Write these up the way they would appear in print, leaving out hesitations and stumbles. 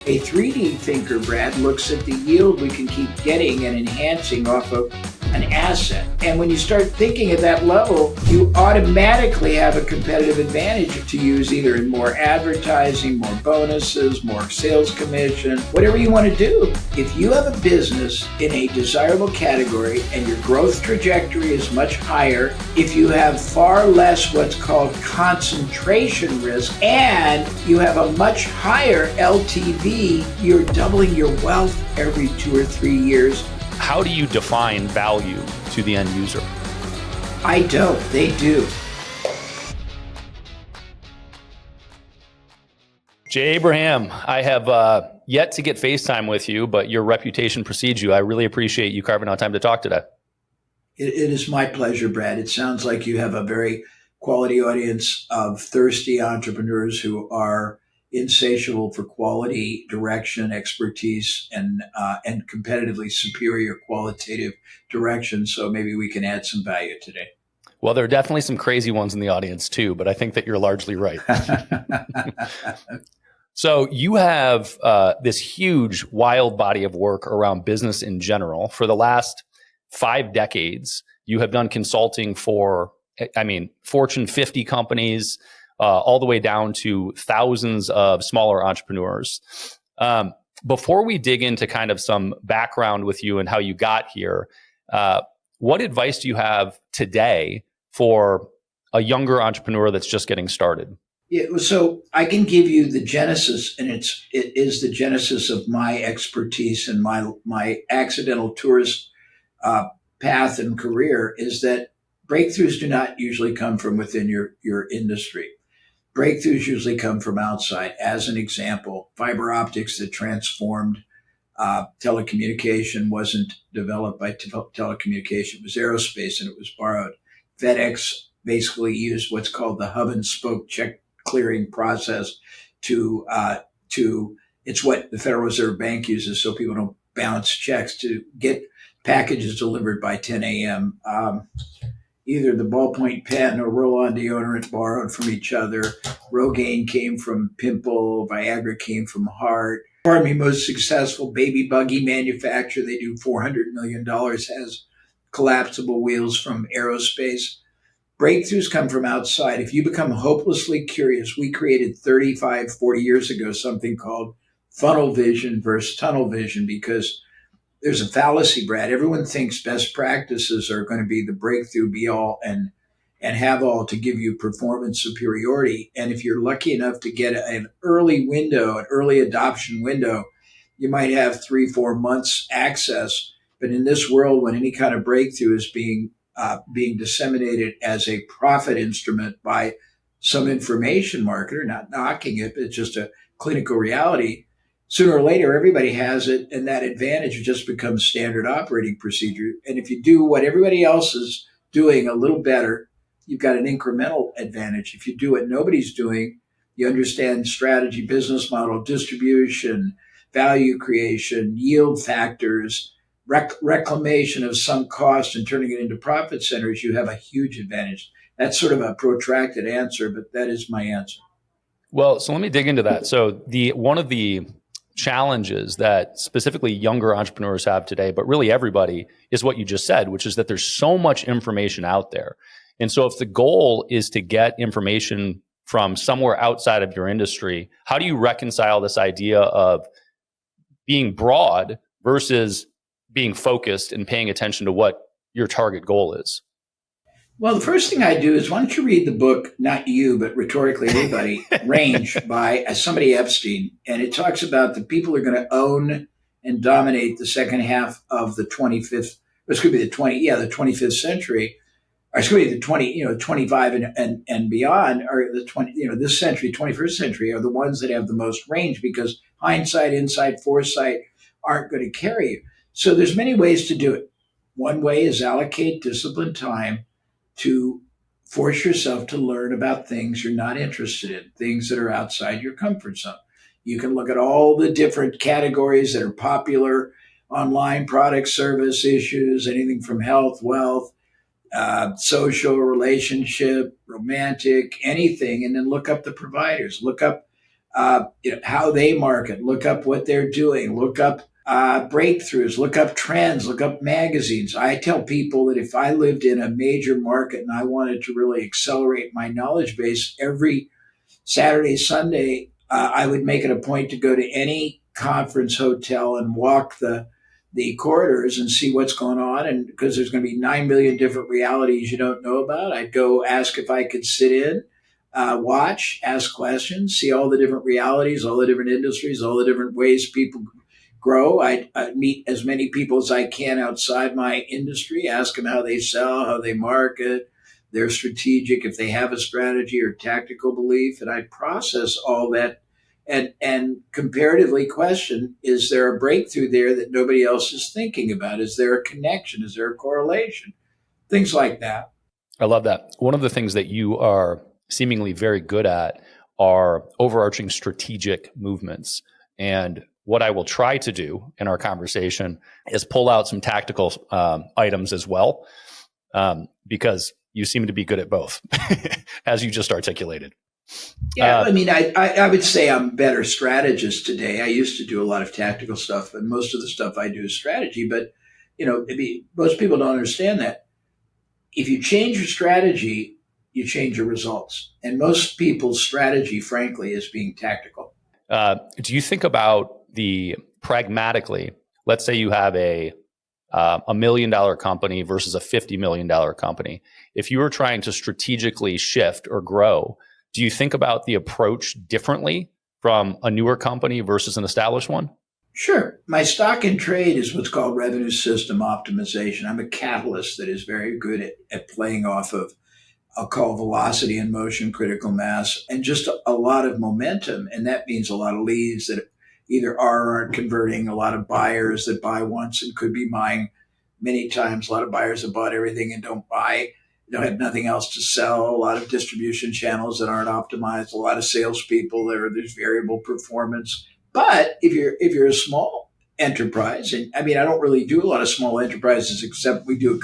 A 3D thinker, Brad, looks at the yield we can keep getting and enhancing off of an asset. And when you start thinking at that level, you automatically have a competitive advantage to use either in more advertising, more bonuses, more sales commission, whatever you want to do. If you have a business in a desirable category and your growth trajectory is much higher, if you have far less what's called concentration risk, and you have a much higher LTV, you're doubling your wealth every 2 or 3 years. How do you define value to the end user? I don't. They do. Jay Abraham, I have yet to get FaceTime with you, but your reputation precedes you. I really appreciate you carving out time to talk today. It is my pleasure, Brad. It sounds like you have a very quality audience of thirsty entrepreneurs who are insatiable for quality, direction, expertise, and competitively superior qualitative direction. So maybe we can add some value today. Well, there are definitely some crazy ones in the audience too, but I think that you're largely right. So you have this huge, wild body of work around business in general. For the last 5 decades, you have done consulting for, Fortune 50 companies, all the way down to thousands of smaller entrepreneurs. Before we dig into kind of some background with you and how you got here, what advice do you have today for a younger entrepreneur that's just getting started? Yeah, so I can give you the genesis, and it is the genesis of my expertise and my accidental tourist path and career is that breakthroughs do not usually come from within your industry. Breakthroughs usually come from outside. As an example, fiber optics that transformed telecommunication wasn't developed by telecommunication. It was aerospace, and it was borrowed. FedEx basically used what's called the hub and spoke check clearing process to it's what the Federal Reserve Bank uses so people don't bounce checks to get packages delivered by 10 a.m. Either the ballpoint pen or roll-on deodorant borrowed from each other. Rogaine came from pimple. Viagra came from heart. Most successful baby buggy manufacturer, they do $400 million, has collapsible wheels from aerospace. Breakthroughs come from outside. If you become hopelessly curious, we created 35, 40 years ago something called funnel vision versus tunnel vision because there's a fallacy, Brad. Everyone thinks best practices are going to be the breakthrough be all and have all to give you performance superiority. And if you're lucky enough to get an early window, an early adoption window, you might have 3-4 months access. But in this world, when any kind of breakthrough is being disseminated as a profit instrument by some information marketer, not knocking it, but it's just a clinical reality. Sooner or later, everybody has it, and that advantage just becomes standard operating procedure. And if you do what everybody else is doing a little better, you've got an incremental advantage. If you do what nobody's doing, you understand strategy, business model, distribution, value creation, yield factors, reclamation of some cost and turning it into profit centers, you have a huge advantage. That's sort of a protracted answer, but that is my answer. Well, so let me dig into that. So one of the challenges that specifically younger entrepreneurs have today, but really everybody, is what you just said, which is that there's so much information out there. And so if the goal is to get information from somewhere outside of your industry, how do you reconcile this idea of being broad versus being focused and paying attention to what your target goal is? Well, the first thing I do is, why don't you read the book, not you, but rhetorically anybody, Range by somebody Epstein. And it talks about the people who are going to own and dominate the second half of the 25th, this could be the 25th century, or it's going to be the 25 and beyond, or the 20, this century, 21st century, are the ones that have the most range because hindsight, insight, foresight aren't going to carry you. So there's many ways to do it. One way is allocate disciplined time to force yourself to learn about things you're not interested in, things that are outside your comfort zone. You can look at all the different categories that are popular online, product, service, issues, anything from health, wealth, social, relationship, romantic, anything, and then look up the providers. Look up how they market, look up what they're doing, look up breakthroughs, look up trends, look up magazines. I tell people that if I lived in a major market and I wanted to really accelerate my knowledge base, every Saturday, Sunday, I would make it a point to go to any conference hotel and walk the corridors and see what's going on. And because there's going to be 9 million different realities you don't know about, I'd go ask if I could sit in, watch, ask questions, see all the different realities, all the different industries, all the different ways people grow. I'd meet as many people as I can outside my industry, ask them how they sell, how they market, their strategic, if they have a strategy or tactical belief, and I process all that and comparatively question, is there a breakthrough there that nobody else is thinking about? Is there a connection? Is there a correlation? Things like that. I love that. One of the things that you are seemingly very good at are overarching strategic movements. And what I will try to do in our conversation is pull out some tactical items as well, because you seem to be good at both, as you just articulated. Yeah, I mean, I would say I'm a better strategist today. I used to do a lot of tactical stuff, but most of the stuff I do is strategy. But, most people don't understand that. If you change your strategy, you change your results. And most people's strategy, frankly, is being tactical. Do you think about the pragmatically, let's say you have a $1 million company versus a $50 million company. If you were trying to strategically shift or grow, do you think about the approach differently from a newer company versus an established one? Sure. My stock and trade is what's called revenue system optimization. I'm a catalyst that is very good at playing off of, I'll call velocity and motion, critical mass, and just a lot of momentum. And that means a lot of leads that either are or aren't converting, a lot of buyers that buy once and could be buying many times, a lot of buyers that bought everything and don't buy, don't have nothing else to sell, a lot of distribution channels that aren't optimized, a lot of salespeople there's variable performance. But if you're a small enterprise, and I mean, I don't really do a lot of small enterprises except we do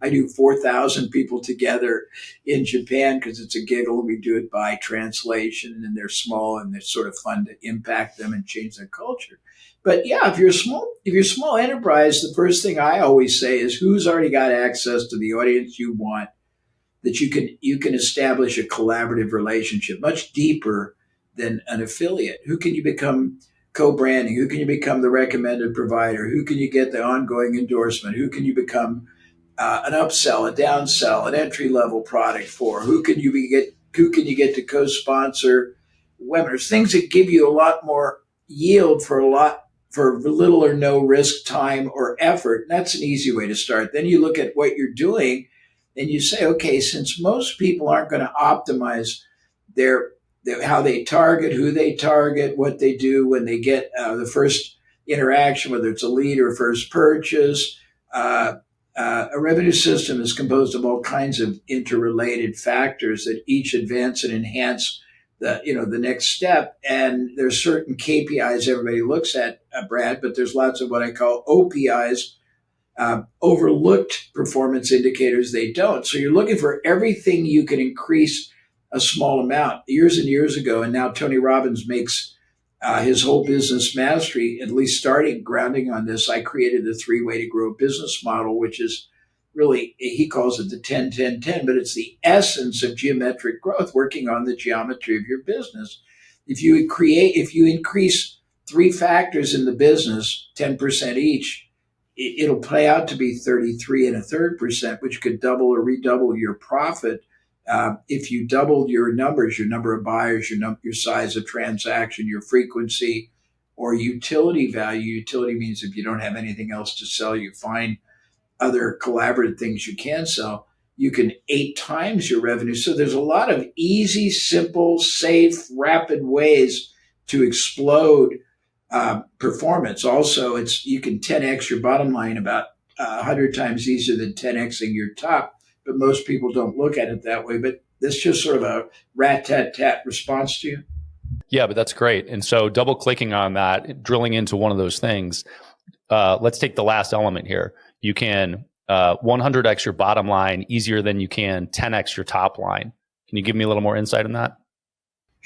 I do 4,000 people together in Japan because it's a giggle. We do it by translation, and they're small and they're sort of fun to impact them and change their culture. But yeah, if you're a small enterprise, the first thing I always say is who's already got access to the audience you want, that you can establish a collaborative relationship much deeper than an affiliate. Who can you become co-branding? Who can you become the recommended provider? Who can you get the ongoing endorsement? Who can you become an upsell, a downsell, an entry level product for? Who can you get to co-sponsor webinars? Things that give you a lot more yield for little or no risk, time, or effort. And that's an easy way to start. Then you look at what you're doing and you say, okay, since most people aren't going to optimize how they target, who they target, what they do when they get the first interaction, whether it's a lead or first purchase. A revenue system is composed of all kinds of interrelated factors that each advance and enhance the next step. And there's certain KPIs everybody looks at, Brad, but there's lots of what I call OPIs, overlooked performance indicators they don't. So you're looking for everything you can increase a small amount. Years and years ago, and now Tony Robbins makes his whole business mastery, at least starting grounding on this. I created the 3-way to grow business model, which is really, he calls it the 10-10-10, but it's the essence of geometric growth, working on the geometry of your business. If you increase 3 factors in the business, 10% each, it'll play out to be 33 and a third percent, which could double or redouble your profit. If you doubled your numbers, your number of buyers, your size of transaction, your frequency, or utility value. Utility means if you don't have anything else to sell, you find other collaborative things you can sell. You can 8 times your revenue. So there's a lot of easy, simple, safe, rapid ways to explode performance. Also, you can 10x your bottom line about 100 times easier than 10xing your top. But most people don't look at it that way. But that's just sort of a rat-tat-tat response to you. Yeah, but that's great. And so double clicking on that, drilling into one of those things, let's take the last element here. You can 100x your bottom line easier than you can 10x your top line. Can you give me a little more insight on that?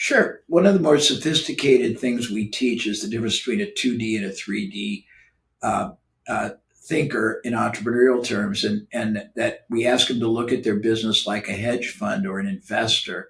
Sure. One of the more sophisticated things we teach is the difference between a 2D and a 3D uh, uh, thinker in entrepreneurial terms, and that we ask them to look at their business like a hedge fund or an investor.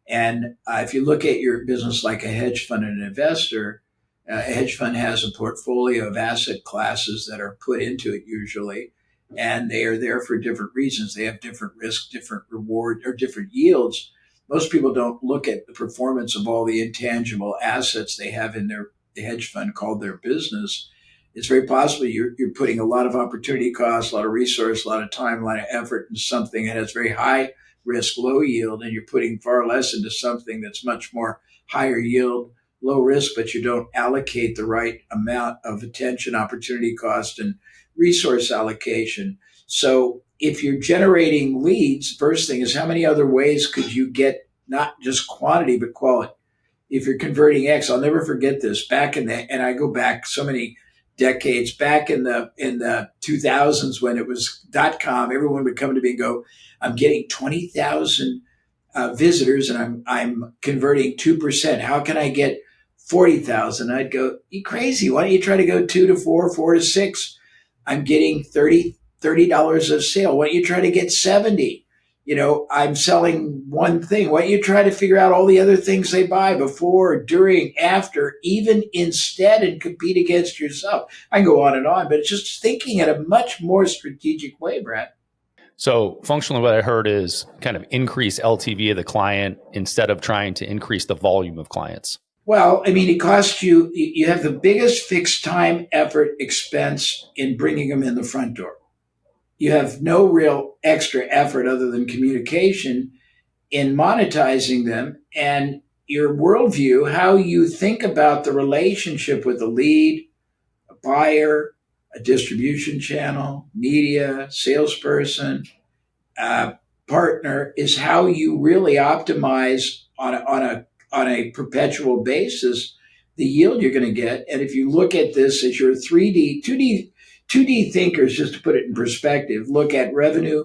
And if you look at your business like a hedge fund and an investor, a hedge fund has a portfolio of asset classes that are put into it usually, and they are there for different reasons. They have different risks, different reward, or different yields. Most people don't look at the performance of all the intangible assets they have in their the hedge fund called their business. It's very possible you're putting a lot of opportunity costs, a lot of resource, a lot of time, a lot of effort into something that has very high risk, low yield, and you're putting far less into something that's much more higher yield, low risk, but you don't allocate the right amount of attention, opportunity cost, and resource allocation. So if you're generating leads, first thing is how many other ways could you get not just quantity, but quality? If you're converting X, I'll never forget this. Back in the, and I go back so many decades, back in the 2000s when it was .com, everyone would come to me and go, "I'm getting 20,000 visitors, and I'm converting 2%. How can I get 40,000?" I'd go, "You crazy? Why don't you try to go 2 to 4, 4 to 6? I'm getting $30 of sale. Why don't you try to get 70? I'm selling one thing. Why don't you try to figure out all the other things they buy before, during, after, even instead, and compete against yourself?" I can go on, but it's just thinking in a much more strategic way, Brad. So functionally, what I heard is kind of increase LTV of the client instead of trying to increase the volume of clients. Well, I mean, it costs you have the biggest fixed time, effort, expense in bringing them in the front door. You have no real extra effort other than communication in monetizing them, and your worldview, how you think about the relationship with a lead, a buyer, a distribution channel, media, salesperson, uh, partner, is how you really optimize on a perpetual basis the yield you're going to get. And if you look at this as your 3D, 2D thinkers, just to put it in perspective, look at revenue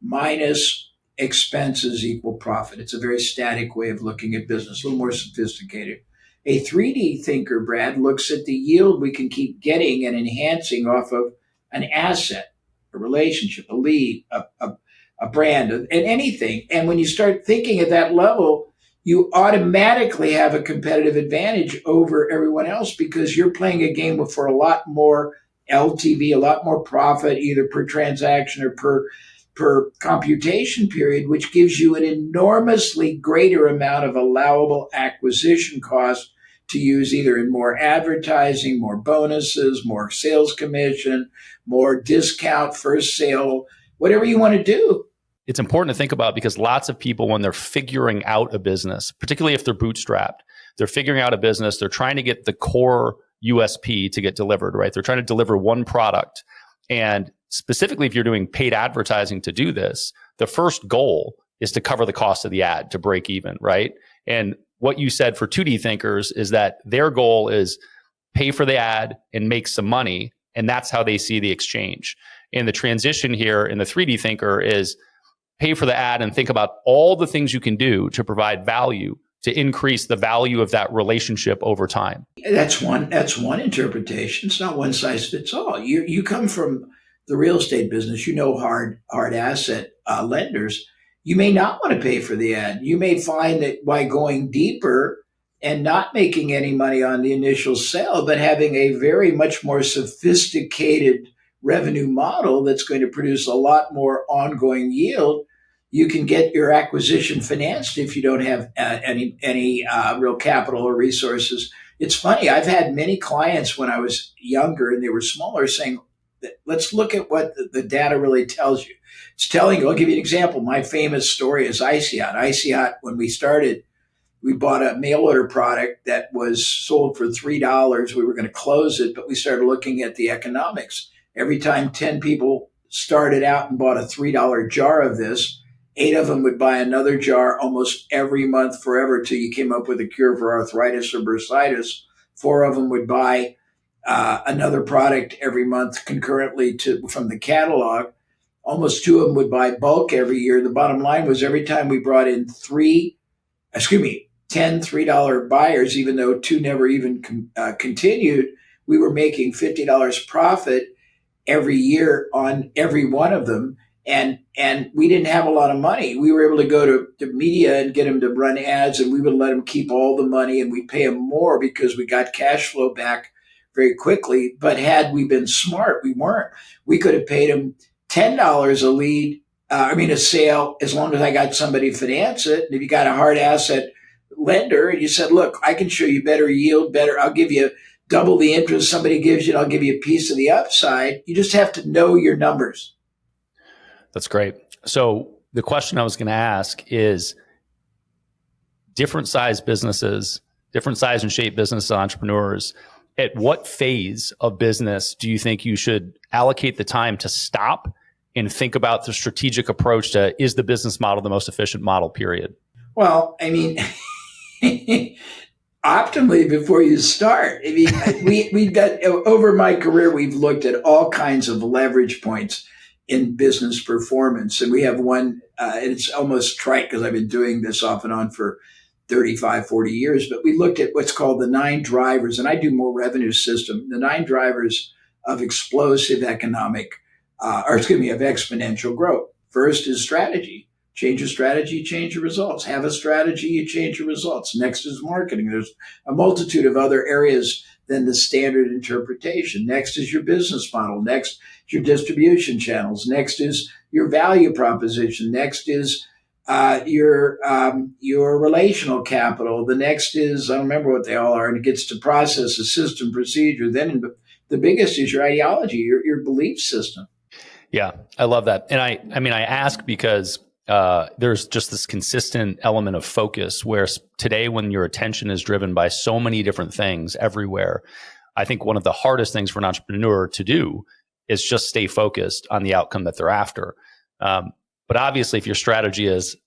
minus expenses equal profit. It's a very static way of looking at business, a little more sophisticated. A 3D thinker, Brad, looks at the yield we can keep getting and enhancing off of an asset, a relationship, a lead, a brand, and anything. And when you start thinking at that level, you automatically have a competitive advantage over everyone else because you're playing a game for a lot more LTV, a lot more profit, either per transaction or per computation period, which gives you an enormously greater amount of allowable acquisition cost to use either in more advertising, more bonuses, more sales commission, more discount, first sale, whatever you want to do. It's important to think about because lots of people, when they're figuring out a business, particularly if they're bootstrapped, they're figuring out a business, they're trying to get the core USP to get delivered, right? They're trying to deliver one product. And specifically, if you're doing paid advertising to do this, the first goal is to cover the cost of the ad to break even, right? And what you said for 2D thinkers is that their goal is pay for the ad and make some money. And that's how they see the exchange. And the transition here in the 3D thinker is pay for the ad and think about all the things you can do to provide value to increase the value of that relationship over time. That's one interpretation. It's not one size fits all. You come from the real estate business. You know hard asset lenders. You may not want to pay for the ad. You may find that by going deeper and not making any money on the initial sale, but having a very much more sophisticated revenue model that's going to produce a lot more ongoing yield, you can get your acquisition financed if you don't have any real capital or resources. It's funny. I've had many clients when I was younger and they were smaller saying, "Let's look at what the data really tells you." It's telling you. I'll give you an example. My famous story is ICEOT. ICEOT, when we started, we bought a mail order product that was sold for $3. We were going to close it, but we started looking at the economics. Every time 10 people started out and bought a $3 jar of this, 8 of them would buy another jar almost every month forever till you came up with a cure for arthritis or bursitis. 4 of them would buy another product every month concurrently from the catalog. Almost 2 of them would buy bulk every year. The bottom line was every time we brought in 3, excuse me, 10 $3 buyers, even though two never even continued, we were making $50 profit every year on every one of them. And we didn't have a lot of money. We were able to go to media and get them to run ads, and we would let them keep all the money, and we'd pay them more because we got cash flow back very quickly. But had we been smart, we weren't. We could have paid them $10 a lead. A sale, as long as I got somebody to finance it. And if you got a hard asset lender and you said, look, I can show you better yield, I'll give you double the interest somebody gives you, and I'll give you a piece of the upside. You just have to know your numbers. That's great. So the question I was going to ask is, different size businesses, different size and shape business entrepreneurs, at what phase of business do you think you should allocate the time to stop and think about the strategic approach to, is the business model the most efficient model, period? Well, optimally before you start. We've got, over my career, we've looked at all kinds of leverage points in business performance. And we have one, and it's almost trite because I've been doing this off and on for 35, 40 years, but we looked at what's called the 9 drivers, and I do more revenue system, the 9 drivers of explosive economic, of exponential growth. First is strategy. Change your strategy, change your results. Have a strategy, you change your results. Next is marketing. There's a multitude of other areas than the standard interpretation. Next is your business model. Next is your distribution channels. Next is your value proposition. Next is your relational capital. The next is, I don't remember what they all are, and it gets to process, a system, procedure. Then the biggest is your ideology, your belief system. Yeah, I love that. And I ask because there's just this consistent element of focus where today, when your attention is driven by so many different things everywhere, I think one of the hardest things for an entrepreneur to do is just stay focused on the outcome that they're after. But obviously, if your strategy is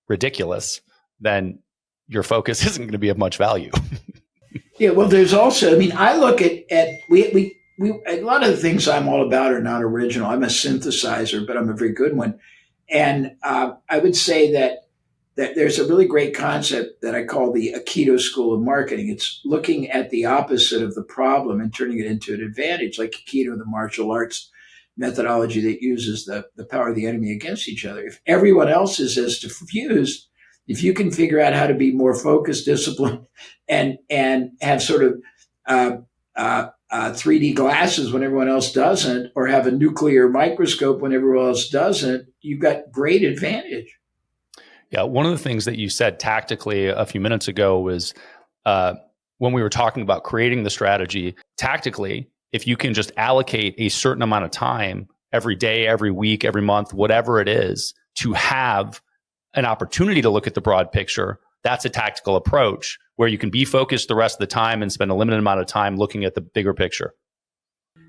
ridiculous, then your focus isn't going to be of much value. Yeah, well, there's also, I look at we a lot of the things I'm all about are not original. I'm a synthesizer, but I'm a very good one. And I would say that there's a really great concept that I call the Aikido School of Marketing. It's looking at the opposite of the problem and turning it into an advantage, like Aikido, the martial arts methodology that uses the power of the enemy against each other. If everyone else is as diffused, if you can figure out how to be more focused, disciplined, and have sort of 3D glasses when everyone else doesn't, or have a nuclear microscope when everyone else doesn't, you've got great advantage. Yeah, one of the things that you said tactically a few minutes ago was when we were talking about creating the strategy, tactically, if you can just allocate a certain amount of time every day, every week, every month, whatever it is, to have an opportunity to look at the broad picture, that's a tactical approach where you can be focused the rest of the time and spend a limited amount of time looking at the bigger pipicture.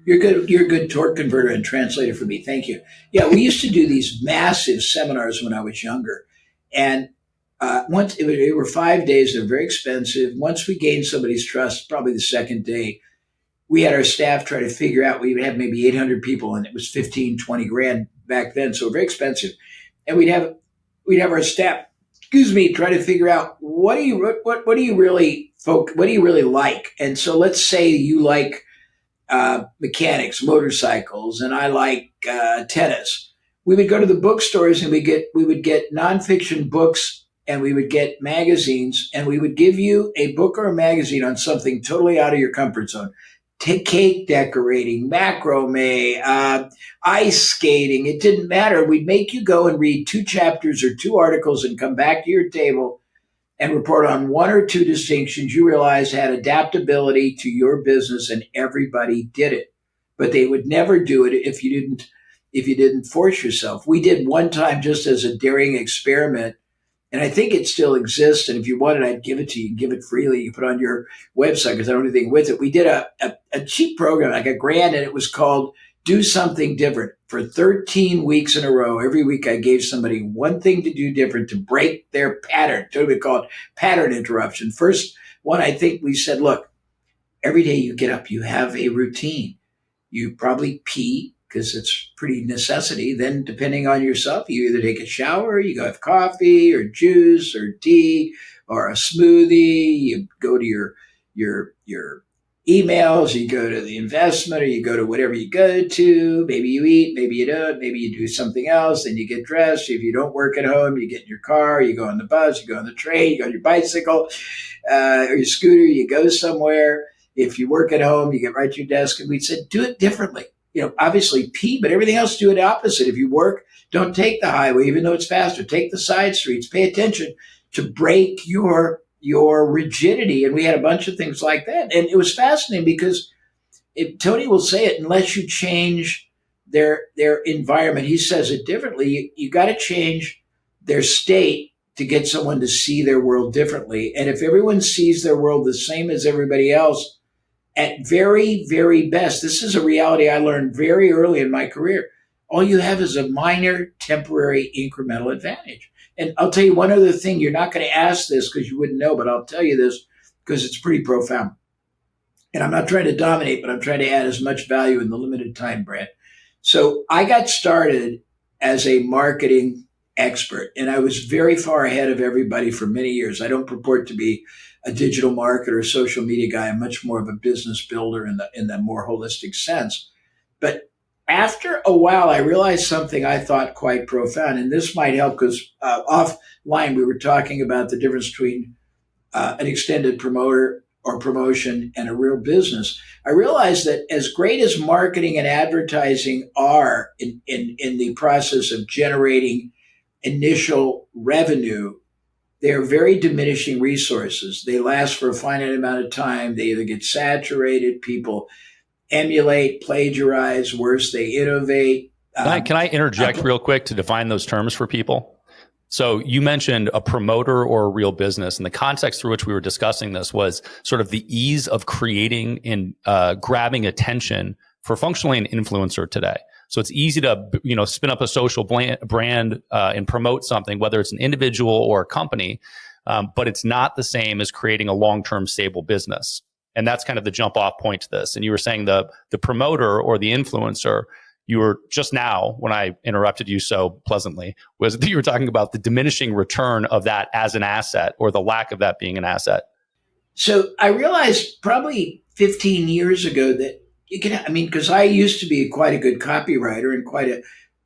You're good. You're a good torque converter and translator for me. Thank you. Yeah, we used to do these massive seminars when I was younger, and once they were 5 days. They're very expensive. Once we gained somebody's trust, probably the second day, we had our staff try to figure out. We would have maybe 800 people, and it was 15, 20 grand back then, so very expensive. And we'd have our staff, try to figure out what do you really like. And so let's say you like mechanics, motorcycles, and I like tennis. We would go to the bookstores and we would get nonfiction books, and we would get magazines, and we would give you a book or a magazine on something totally out of your comfort zone. Take cake decorating, macrame, ice skating. It didn't matter. We'd make you go and read 2 chapters or 2 articles and come back to your table and report on 1 or 2 distinctions you realized had adaptability to your business, and everybody did it. But they would never do it if you didn't force yourself. We did one time just as a daring experiment, and I think it still exists. And if you want it, I'd give it to you. You can give it freely. You put it on your website because I don't do anything with it. We did a cheap program, like $1,000, and it was called Do Something Different. For 13 weeks in a row, every week I gave somebody one thing to do different to break their pattern. So we call it pattern interruption. First one, I think we said, look, every day you get up, you have a routine. You probably pee because it's pretty necessity. Then depending on yourself, you either take a shower, you go have coffee or juice or tea, or a smoothie. You go to your emails, you go to the investment, or you go to whatever you go to. Maybe you eat, maybe you don't, maybe you do something else, then you get dressed. If you don't work at home, you get in your car, you go on the bus, you go on the train, you go on your bicycle, or your scooter, you go somewhere. If you work at home, you get right to your desk. And we said, do it differently. Obviously pee, but everything else do it opposite. If you work, don't take the highway, even though it's faster. Take the side streets. Pay attention to break your rigidity. And we had a bunch of things like that. And it was fascinating because Tony will say it, unless you change their environment, he says it differently. You got to change their state to get someone to see their world differently. And if everyone sees their world the same as everybody else, at very, very best, this is a reality I learned very early in my career. All you have is a minor, temporary, incremental advantage. And I'll tell you one other thing. You're not going to ask this because you wouldn't know, but I'll tell you this because it's pretty profound. And I'm not trying to dominate, but I'm trying to add as much value in the limited time, Brad. So I got started as a marketing expert, and I was very far ahead of everybody for many years. I don't purport to be a digital marketer or social media guy. I'm much more of a business builder in the more holistic sense. But after a while, I realized something I thought quite profound, and this might help because offline we were talking about the difference between an extended promoter or promotion and a real business. I realized that as great as marketing and advertising are in the process of generating initial revenue, they are very diminishing resources. They last for a finite amount of time. They either get saturated, people emulate, plagiarize, worse, they innovate. Can I interject real quick to define those terms for people? So you mentioned a promoter or a real business, and the context through which we were discussing this was sort of the ease of creating and grabbing attention for functionally an influencer today. So it's easy to spin up a social brand and promote something, whether it's an individual or a company, but it's not the same as creating a long-term stable business. And that's kind of the jump off point to this. And you were saying the promoter or the influencer, you were just now, when I interrupted you so pleasantly, was that you were talking about the diminishing return of that as an asset or the lack of that being an asset. So I realized probably 15 years ago that because I used to be quite a good copywriter and quite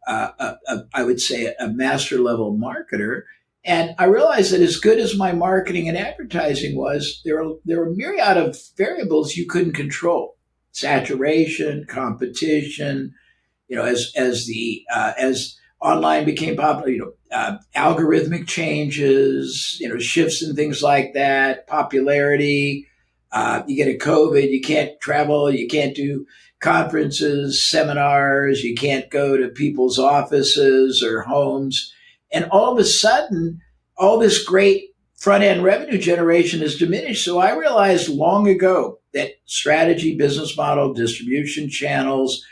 I would say a master level marketer. And I realized that as good as my marketing and advertising was, there were a myriad of variables you couldn't control: saturation, competition. As online became popular, algorithmic changes, shifts and things like that, popularity. You get a COVID, you can't travel, you can't do conferences, seminars, you can't go to people's offices or homes. And all of a sudden, all this great front end revenue generation is diminished. So I realized long ago that strategy, business model, distribution channels,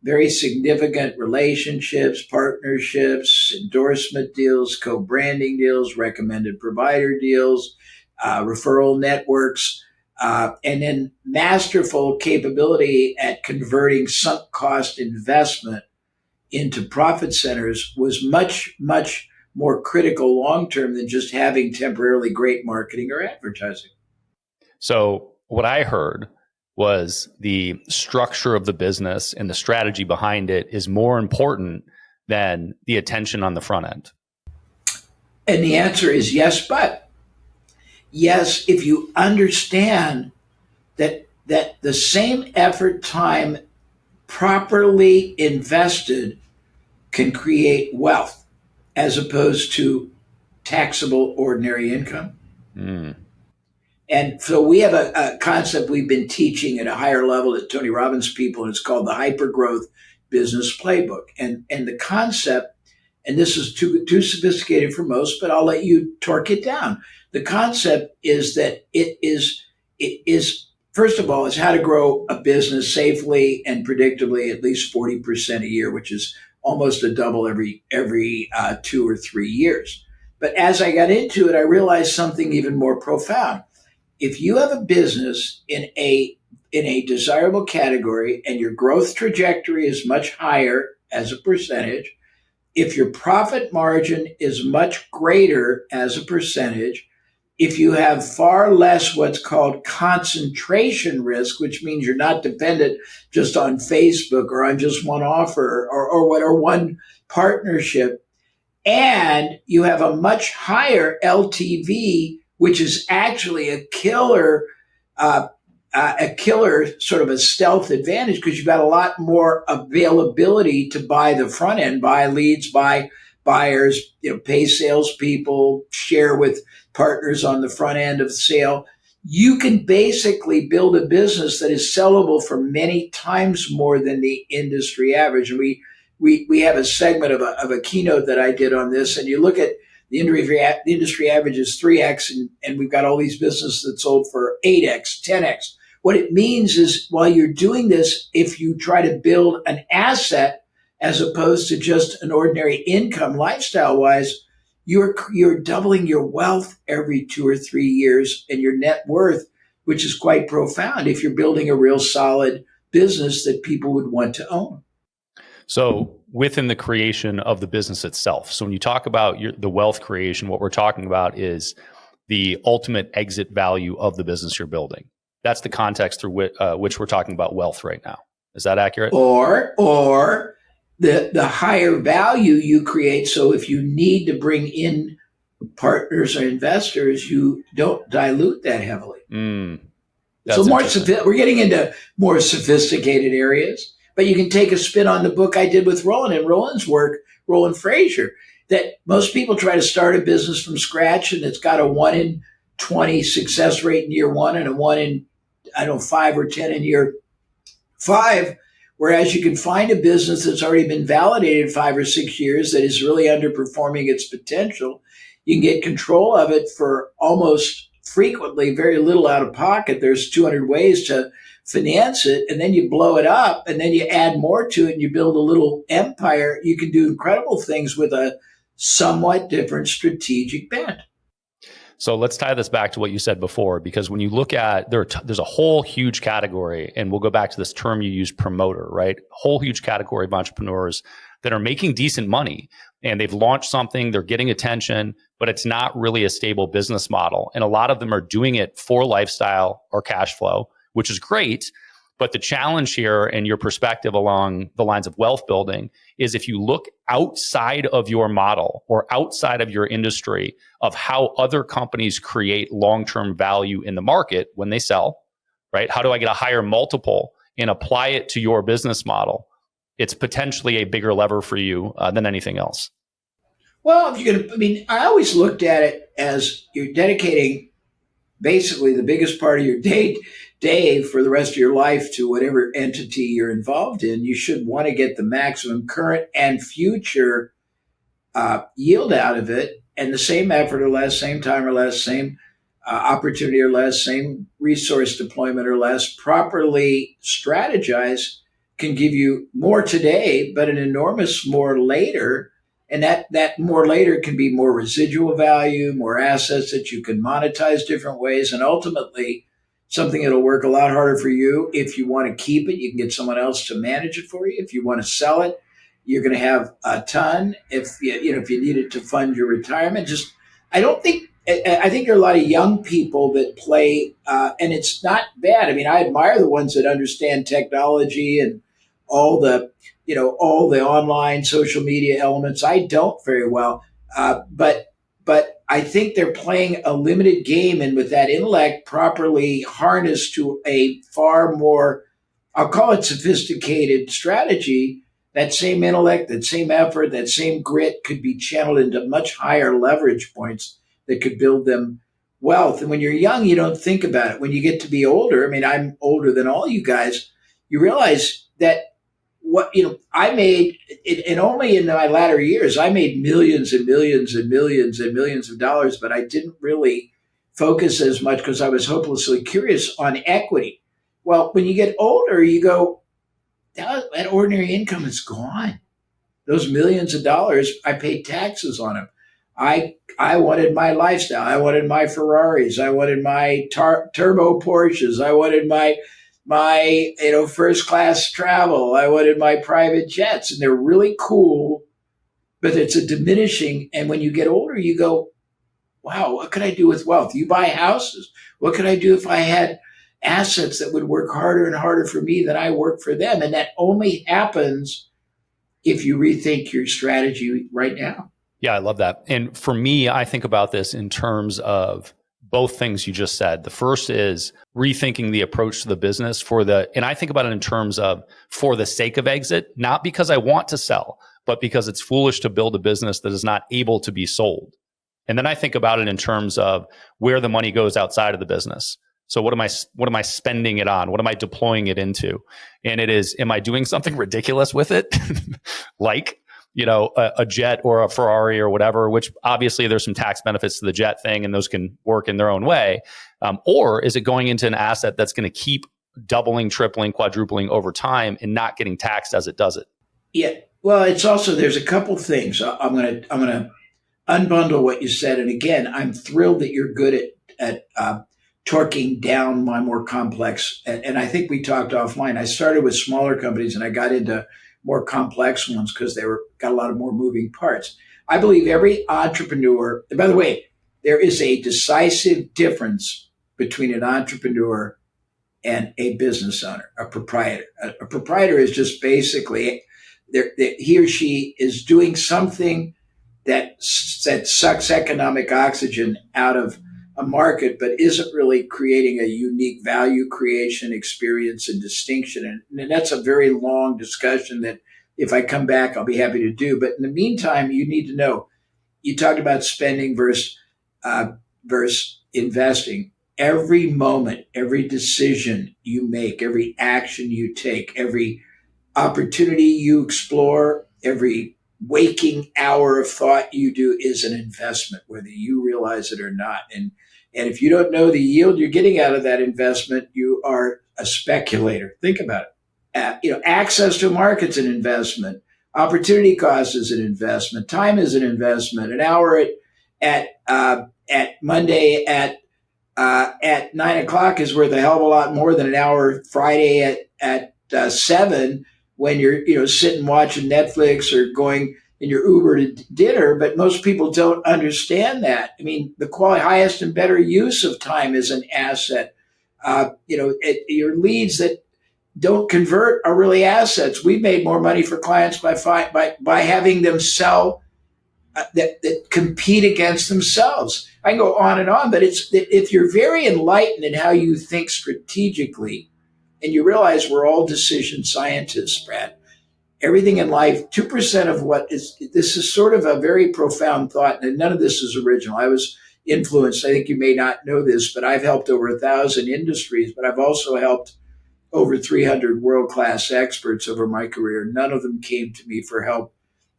very significant relationships, partnerships, endorsement deals, co-branding deals, recommended provider deals, referral networks, and then masterful capability at converting sunk cost investment into profit centers was much, much more critical long-term than just having temporarily great marketing or advertising. So what I heard was the structure of the business and the strategy behind it is more important than the attention on the front end. And the answer is yes, but yes, if you understand that the same effort, time properly invested can create wealth as opposed to taxable ordinary income. Mm. And so we have a concept we've been teaching at a higher level at Tony Robbins people, and it's called the hypergrowth business playbook. And the concept, and this is too sophisticated for most, but I'll let you torque it down. The concept is that it is first of all, is how to grow a business safely and predictably at least 40% a year, which is almost a double every 2 or 3 years. But as I got into it, I realized something even more profound. If you have a business in a desirable category and your growth trajectory is much higher as a percentage, if your profit margin is much greater as a percentage, if you have far less what's called concentration risk, which means you're not dependent just on Facebook or on just one offer or one partnership, and you have a much higher LTV, which is actually uh, a killer sort of a stealth advantage because you've got a lot more availability to buy the front end, buy leads, buy buyers, pay salespeople, share with partners on the front end of the sale. You can basically build a business that is sellable for many times more than the industry average. And we have a segment of a keynote that I did on this, and you look at the industry average is 3x, and we've got all these businesses that sold for 8x, 10x. What it means is while you're doing this, if you try to build an asset as opposed to just an ordinary income lifestyle wise, you're doubling your wealth every 2 or 3 years and your net worth, which is quite profound if you're building a real solid business that people would want to own. So within the creation of the business itself, so when you talk about the wealth creation, what we're talking about is the ultimate exit value of the business you're building. That's the context through which we're talking about wealth right now. Is that accurate? Or the higher value you create. So if you need to bring in partners or investors, you don't dilute that heavily. So we're getting into more sophisticated areas, but you can take a spin on the book I did with Roland and Roland's work, Roland Frazier, that most people try to start a business from scratch and it's got a 1 in 20 success rate in year one and a 1 in, 5 or 10 in year 5. Whereas you can find a business that's already been validated 5 or 6 years that is really underperforming its potential. You can get control of it for almost frequently very little out of pocket. There's 200 ways to finance it, and then you blow it up, and then you add more to it, and you build a little empire. You can do incredible things with a somewhat different strategic bent. So let's tie this back to what you said before, because when you look at there's a whole huge category, and we'll go back to this term you use, promoter, right? Whole huge category of entrepreneurs that are making decent money and they've launched something, they're getting attention, but it's not really a stable business model. And a lot of them are doing it for lifestyle or cash flow, which is great. But the challenge here and your perspective along the lines of wealth building is if you look outside of your model or outside of your industry of how other companies create long-term value in the market when they sell, right? How do I get a higher multiple and apply it to your business model? It's potentially a bigger lever for you than anything else. Well, I always looked at it as you're dedicating basically the biggest part of your day for the rest of your life to whatever entity you're involved in. You should want to get the maximum current and future yield out of it, and the same effort or less, same time or less, same opportunity or less, same resource deployment or less, properly strategized can give you more today, but an enormous more later. And that more later can be more residual value, more assets that you can monetize different ways, and ultimately something that'll work a lot harder for you. If you want to keep it, you can get someone else to manage it for you. If you want to sell it, you're going to have a ton. If you need it to fund your retirement, I think there are a lot of young people that play, and it's not bad. I admire the ones that understand technology and all the online social media elements. I don't very well, but I think they're playing a limited game, and with that intellect properly harnessed to a far more, I'll call it sophisticated strategy, that same intellect, that same effort, that same grit could be channeled into much higher leverage points that could build them wealth. And when you're young, you don't think about it. When you get to be older, I'm older than all you guys, you realize that I made it, and only in my latter years, I made millions and millions and millions and millions of dollars, but I didn't really focus as much because I was hopelessly curious on equity. Well, when you get older, you go, that ordinary income is gone. Those millions of dollars, I paid taxes on them. I wanted my lifestyle. I wanted my Ferraris. I wanted my turbo Porsches. I wanted my first class travel. I wanted my private jets, and they're really cool, but it's a diminishing. And when you get older, you go, wow, what could I do with wealth? You buy houses. What could I do if I had assets that would work harder and harder for me than I work for them? And that only happens if you rethink your strategy right now. Yeah, I love that. And for me, I think about this in terms of both things you just said. The first is rethinking the approach to the business and I think about it in terms of for the sake of exit, not because I want to sell, but because it's foolish to build a business that is not able to be sold. And then I think about it in terms of where the money goes outside of the business. So what am I spending it on? What am I deploying it into? And it is, am I doing something ridiculous with it? Like, a jet or a Ferrari or whatever, which obviously there's some tax benefits to the jet thing and those can work in their own way. Or is it going into an asset that's going to keep doubling, tripling, quadrupling over time and not getting taxed as it does it? Yeah. Well, it's also, there's a couple things. I'm gonna unbundle what you said. And again, I'm thrilled that you're good at torquing down my more complex. And I think we talked offline. I started with smaller companies and I got into more complex ones because they got a lot of more moving parts. I believe every entrepreneur, and by the way, there is a decisive difference between an entrepreneur and a business owner, a proprietor. A proprietor is just basically he or she is doing something that sucks economic oxygen out of a market, but isn't really creating a unique value creation experience and distinction. And that's a very long discussion that if I come back, I'll be happy to do. But in the meantime, you need to know, you talked about spending versus investing. Every moment, every decision you make, every action you take, every opportunity you explore, every waking hour of thought you do is an investment, whether you realize it or not. And if you don't know the yield you're getting out of that investment, you are a speculator. Think about it. Access to a market's an investment. Opportunity cost is an investment. Time is an investment. An hour at Monday at 9 o'clock is worth a hell of a lot more than an hour Friday at 7 when you're sitting watching Netflix or going in your Uber to dinner. But most people don't understand that. I mean, the highest and better use of time is an asset. Your leads that don't convert are really assets. We've made more money for clients by having them sell that compete against themselves. I can go on and on, but if you're very enlightened in how you think strategically, and you realize we're all decision scientists, Brad. Everything in life, 2% of this is sort of a very profound thought, and none of this is original. I was influenced. I think you may not know this, but I've helped over 1,000 industries, but I've also helped over 300 world-class experts over my career. None of them came to me for help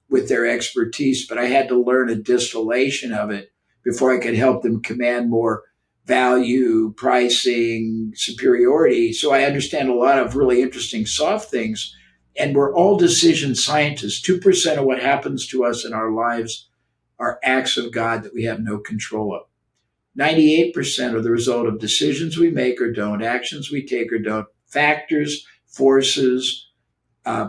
with their expertise, but I had to learn a distillation of it before I could help them command more value, pricing, superiority. So I understand a lot of really interesting soft things. And we're all decision scientists. 2% of what happens to us in our lives are acts of God that we have no control of. 98% are the result of decisions we make or don't, actions we take or don't, factors, forces,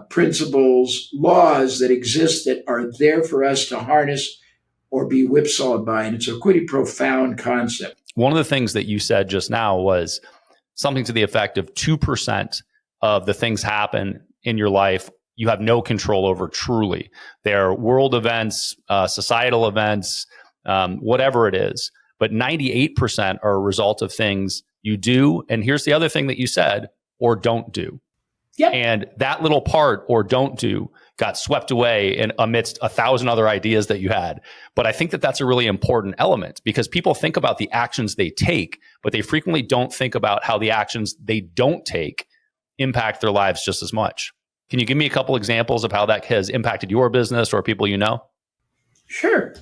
principles, laws that exist that are there for us to harness or be whipsawed by. And it's a pretty profound concept. One of the things that you said just now was something to the effect of 2% of the things happen in your life you have no control over truly. They're world events, societal events, whatever it is. But 98% are a result of things you do. And here's the other thing that you said, or don't do. Yep. And that little part, or don't do, got swept away in amidst 1,000 other ideas that you had. But I think that that's a really important element because people think about the actions they take, but they frequently don't think about how the actions they don't take impact their lives just as much. Can you give me a couple examples of how that has impacted your business or people you know? Sure.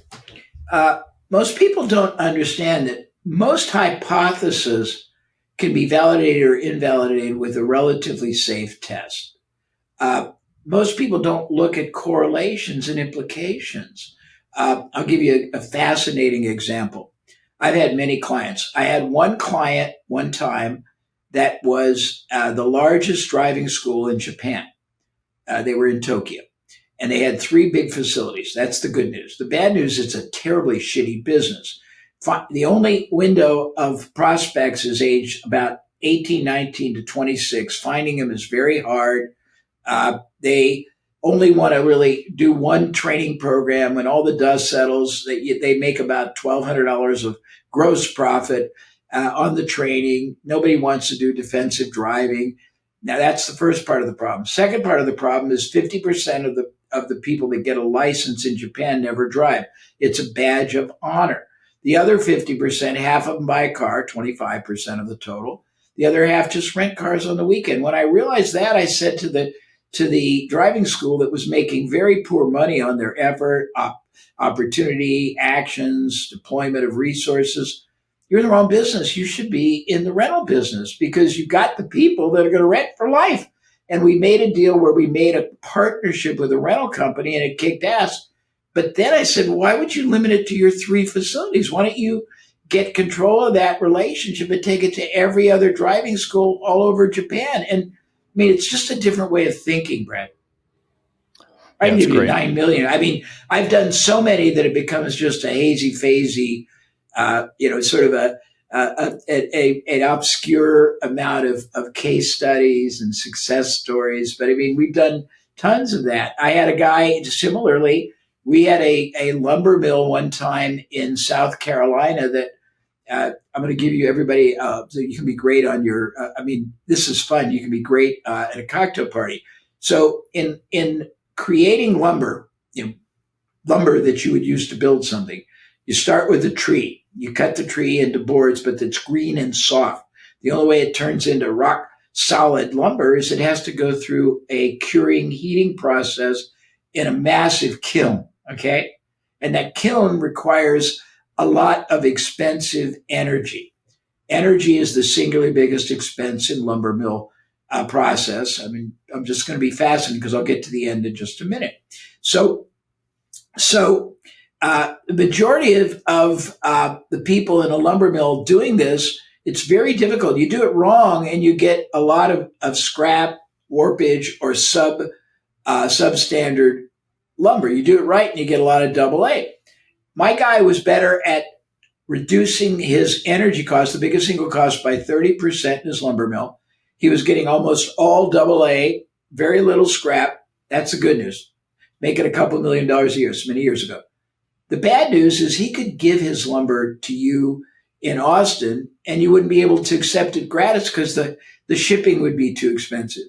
Most people don't understand that most hypotheses can be validated or invalidated with a relatively safe test. Most people don't look at correlations and implications. I'll give you a fascinating example. I've had many clients. I had one client one time that was the largest driving school in Japan. They were in Tokyo. And they had 3 big facilities. That's the good news. The bad news, it's a terribly shitty business. the only window of prospects is age about 18, 19 to 26. Finding them is very hard. They only want to really do one training program. When all the dust settles, they make about $1,200 of gross profit on the training. Nobody wants to do defensive driving. Now that's the first part of the problem. Second part of the problem is 50% of the people that get a license in Japan never drive. It's a badge of honor. The other 50%, half of them buy a car, 25% of the total. The other half just rent cars on the weekend. When I realized that, I said to the driving school that was making very poor money on their effort, opportunity, actions, deployment of resources, you're in the wrong business. You should be in the rental business because you've got the people that are going to rent for life. And we made a deal where we made a partnership with a rental company and it kicked ass. But then I said, well, why would you limit it to your 3 facilities? Why don't you get control of that relationship and take it to every other driving school all over Japan? And I mean, it's just a different way of thinking, Brad. I Yeah, can it's give you great. 9 million. I mean, I've done so many that it becomes just a hazy phasey, sort of an obscure amount of case studies and success stories. But I mean, we've done tons of that. I had a guy similarly. We had a lumber mill one time in South Carolina that I'm going to give you everybody so you can be great on your. I mean, this is fun. You can be great at a cocktail party. So in creating lumber, lumber that you would use to build something, you start with a tree. You cut the tree into boards, but it's green and soft. The only way it turns into rock solid lumber is it has to go through a curing heating process in a massive kiln. Okay. And that kiln requires a lot of expensive energy. Energy is the singular biggest expense in lumber mill process. I mean, I'm just going to be fascinated because I'll get to the end in just a minute. So the majority of the people in a lumber mill doing this, it's very difficult. You do it wrong and you get a lot of scrap, warpage, or substandard lumber. You do it right and you get a lot of double A. My guy was better at reducing his energy cost, the biggest single cost, by 30% in his lumber mill. He was getting almost all double A, very little scrap. That's the good news. Making a couple $1,000,000 a year, so many years ago. The bad news is he could give his lumber to you in Austin and you wouldn't be able to accept it gratis because the shipping would be too expensive.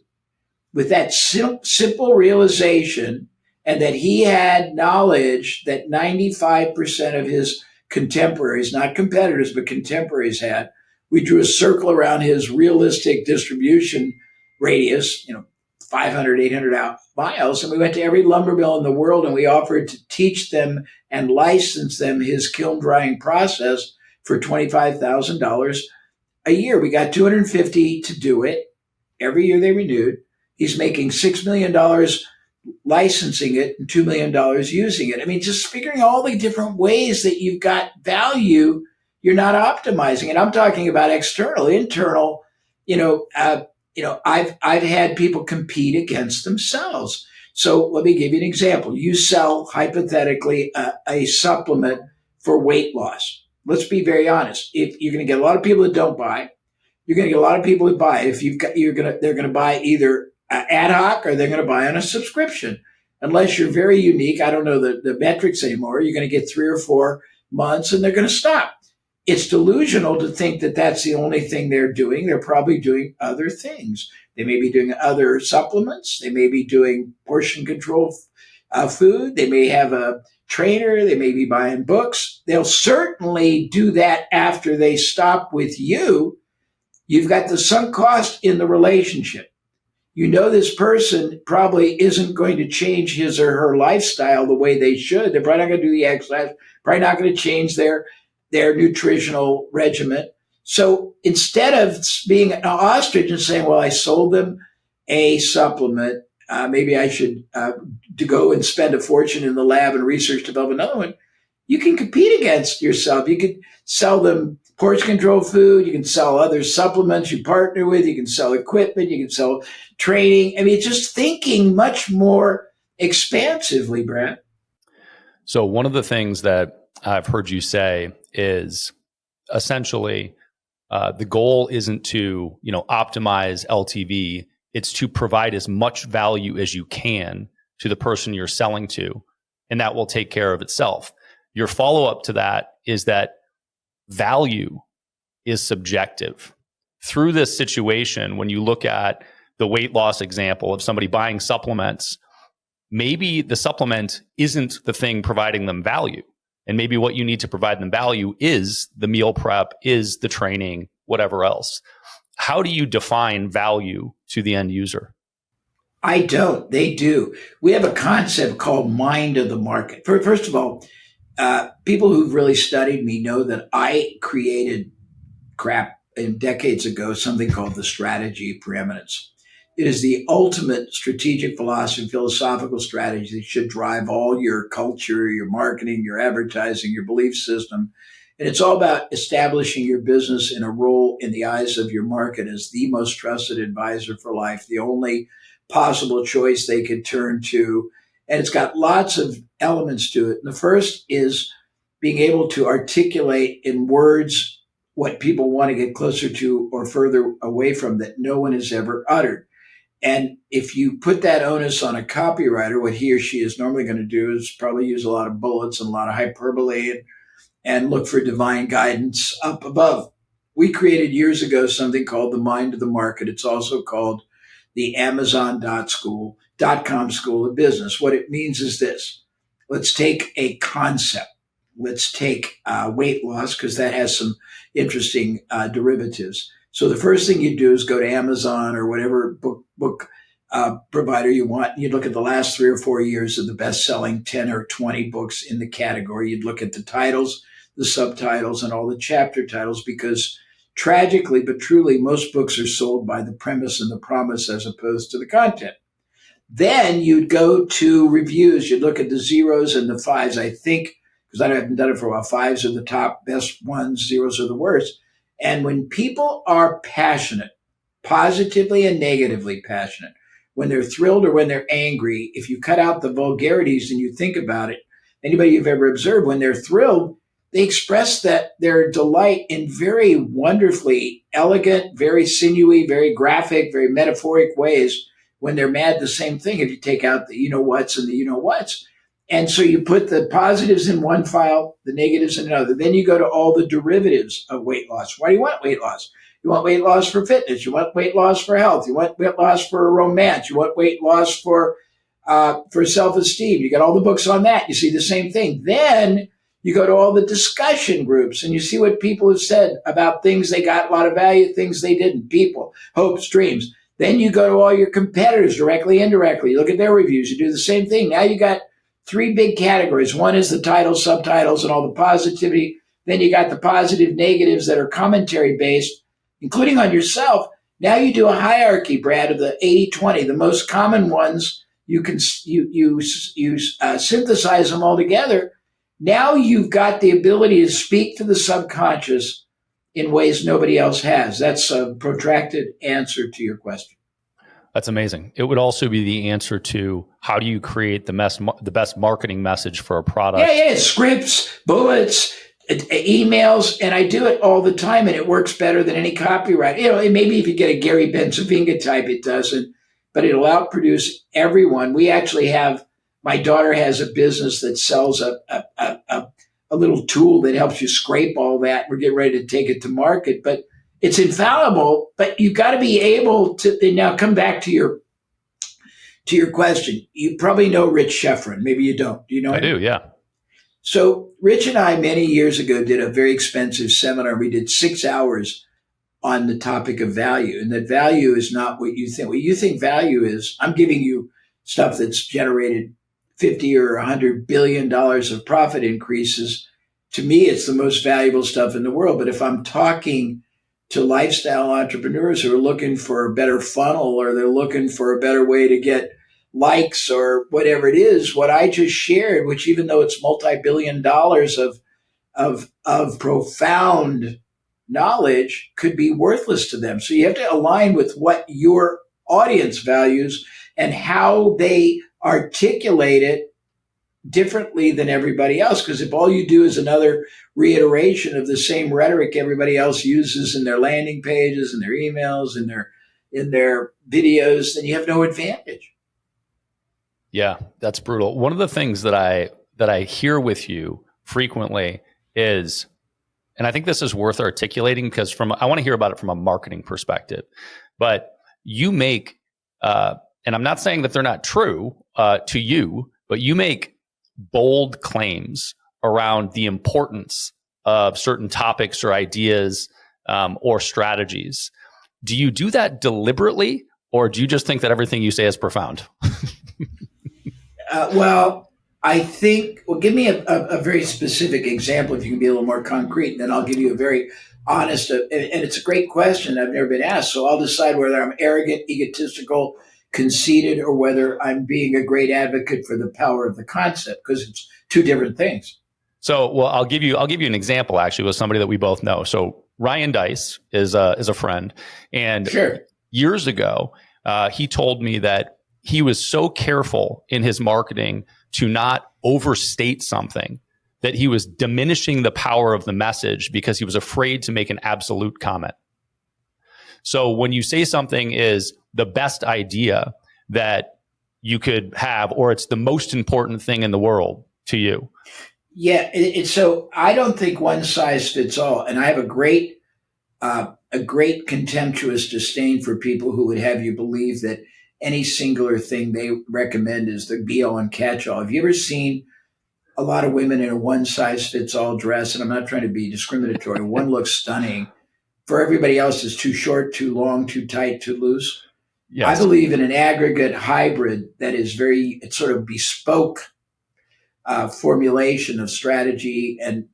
With that simple realization and that he had knowledge that 95% of his contemporaries, not competitors, but contemporaries had, we drew a circle around his realistic distribution radius, 500, 800 miles. And we went to every lumber mill in the world and we offered to teach them and license them his kiln drying process for $25,000 a year. We got 250 to do it. Every year they renewed. He's making $6 million licensing it and $2 million using it. I mean, just figuring all the different ways that you've got value, you're not optimizing. And I'm talking about external, internal, I've had people compete against themselves. So let me give you an example. You sell hypothetically a supplement for weight loss. Let's be very honest. If you're going to get a lot of people that don't buy, you're going to get a lot of people that buy. They're going to buy either ad hoc or they're going to buy on a subscription. Unless you're very unique, I don't know the metrics anymore. You're going to get 3 or 4 months and they're going to stop. It's delusional to think that that's the only thing they're doing. They're probably doing other things. They may be doing other supplements. They may be doing portion control food. They may have a trainer. They may be buying books. They'll certainly do that after they stop with you. You've got the sunk cost in the relationship. This person probably isn't going to change his or her lifestyle the way they should. They're probably not going to do the exercise, probably not going to change their nutritional regimen. So instead of being an ostrich and saying, well, I sold them a supplement, maybe I should to go and spend a fortune in the lab and research develop another one, you can compete against yourself. You could sell them portion control food. You can sell other supplements you partner with. You can sell equipment. You can sell training. I mean, just thinking much more expansively, Brad. So one of the things that I've heard you say is essentially the goal isn't to, optimize LTV. It's to provide as much value as you can to the person you're selling to, and that will take care of itself. Your follow-up to that is that value is subjective. Through this situation, when you look at the weight loss example of somebody buying supplements, maybe the supplement isn't the thing providing them value. And maybe what you need to provide them value is the meal prep, is the training, whatever else. How do you define value to the end user? I don't. They do. We have a concept called mind of the market. First of all, people who've really studied me know that I created decades ago something called the strategy of preeminence. It is the ultimate strategic philosophy, philosophical strategy that should drive all your culture, your marketing, your advertising, your belief system. And it's all about establishing your business in a role in the eyes of your market as the most trusted advisor for life, the only possible choice they could turn to. And it's got lots of elements to it. And the first is being able to articulate in words what people want to get closer to or further away from that no one has ever uttered. And if you put that onus on a copywriter, what he or she is normally going to do is probably use a lot of bullets and a lot of hyperbole and look for divine guidance up above. We created years ago something called the mind of the market. It's also called the Amazon.com school of business. What it means is this. Let's take a concept. Let's take weight loss, because that has some interesting derivatives. So the first thing you do is go to Amazon or whatever book provider you want. You'd look at the last 3 or 4 years of the best-selling 10 or 20 books in the category. You'd look at the titles, the subtitles, and all the chapter titles, because tragically but truly, most books are sold by the premise and the promise as opposed to the content. Then you'd go to reviews. You'd look at the zeros and the fives. I think, because I haven't done it for a while, fives are the top best ones, zeros are the worst. And when people are passionate, positively and negatively passionate, when they're thrilled or when they're angry, if you cut out the vulgarities and you think about it, anybody you've ever observed, when they're thrilled, they express their delight in very wonderfully elegant, very sinewy, very graphic, very metaphoric ways. When they're mad, the same thing if you take out the you-know-whats and the you-know-whats. And so you put the positives in one file, the negatives in another. Then you go to all the derivatives of weight loss. Why do you want weight loss? You want weight loss for fitness. You want weight loss for health. You want weight loss for romance. You want weight loss for self-esteem. You got all the books on that. You see the same thing. Then you go to all the discussion groups and you see what people have said about things they got a lot of value, things they didn't. People, hopes, dreams. Then you go to all your competitors, directly, indirectly. You look at their reviews. You do the same thing. Now you got 3 big categories. One is the titles, subtitles, and all the positivity. Then you got the positive negatives that are commentary based, including on yourself. Now you do a hierarchy, Brad, of the 80-20, the most common ones. You can synthesize them all together. Now you've got the ability to speak to the subconscious in ways nobody else has. That's a protracted answer to your question. That's amazing. It would also be the answer to how do you create the best marketing message for a product? Yeah, scripts, bullets, emails, and I do it all the time, and it works better than any copyright. Maybe if you get a Gary Benzavinga type, it doesn't, but it'll outproduce everyone. We actually my daughter has a business that sells a little tool that helps you scrape all that. We're getting ready to take it to market, but it's infallible, but you've got to be able to now come back to your question. You probably know Rich Schefren. Maybe you don't. Do you know him? I do, yeah. So Rich and I, many years ago, did a very expensive seminar. We did 6 hours on the topic of value, and that value is not what you think. What you think value is, I'm giving you stuff that's generated 50 or $100 billion of profit increases. To me, it's the most valuable stuff in the world. But if I'm talking to lifestyle entrepreneurs who are looking for a better funnel, or they're looking for a better way to get likes or whatever it is, what I just shared, which even though it's multi-billion dollars of profound knowledge, could be worthless to them. So you have to align with what your audience values and how they articulate it differently than everybody else. Because if all you do is another reiteration of the same rhetoric everybody else uses in their landing pages and their emails and their videos, then you have no advantage. Yeah, that's brutal. One of the things that I hear with you frequently is, and I think this is worth articulating because I want to hear about it from a marketing perspective, but you make, and I'm not saying that they're not true to you, but you make bold claims around the importance of certain topics or ideas or strategies. Do you do that deliberately, or do you just think that everything you say is profound? Well, I think, well, give me a very specific example if you can be a little more concrete, and then I'll give you a very honest, and it's a great question. I've never been asked. So I'll decide whether I'm arrogant, egotistical, conceited, or whether I'm being a great advocate for the power of the concept, because it's two different things. So, well, I'll give you an example actually with somebody that we both know. So Ryan Dice is a friend, and Sure. years ago, he told me that he was so careful in his marketing to not overstate something that he was diminishing the power of the message because he was afraid to make an absolute comment. So when you say something is the best idea that you could have, or it's the most important thing in the world to you. Yeah. So I don't think one size fits all. And I have a great contemptuous disdain for people who would have you believe that any singular thing they recommend is the be all and catch all. Have you ever seen a lot of women in a one size fits all dress? And I'm not trying to be discriminatory. One looks stunning. For everybody else, it's too short, too long, too tight, too loose. Yes. I believe in an aggregate hybrid that is it's sort of bespoke formulation of strategy and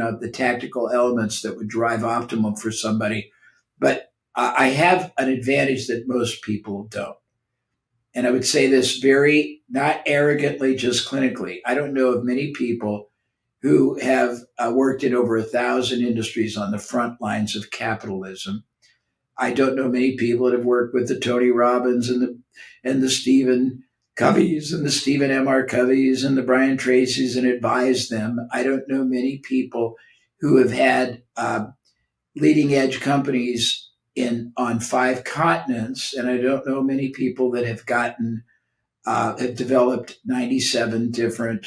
of the tactical elements that would drive optimum for somebody. But I have an advantage that most people don't. And I would say this very, not arrogantly, just clinically. I don't know of many people who have worked in over 1,000 industries on the front lines of capitalism. I don't know many people that have worked with the Tony Robbins and the Stephen Coveys and the Stephen M.R. Coveys and the Brian Tracy's and advised them. I don't know many people who have had leading edge companies on 5 continents, and I don't know many people that have developed 97 different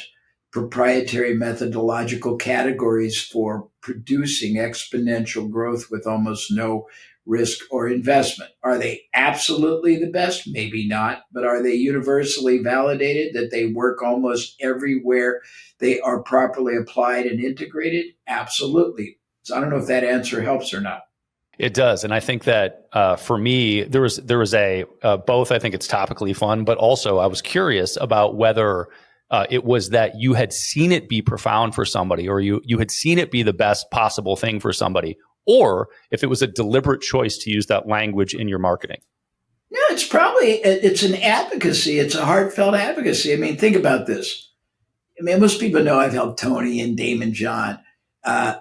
proprietary methodological categories for producing exponential growth with almost no risk or investment. Are they absolutely the best? Maybe not, but are they universally validated that they work almost everywhere they are properly applied and integrated? Absolutely. So I don't know if that answer helps or not. It does, and I think that for me, there was a both. I think it's topically fun, but also I was curious about whether it was that you had seen it be profound for somebody, or you had seen it be the best possible thing for somebody, or if it was a deliberate choice to use that language in your marketing. No, it's an advocacy. It's a heartfelt advocacy. I mean, think about this. I mean, most people know I've helped Tony and Damon John. A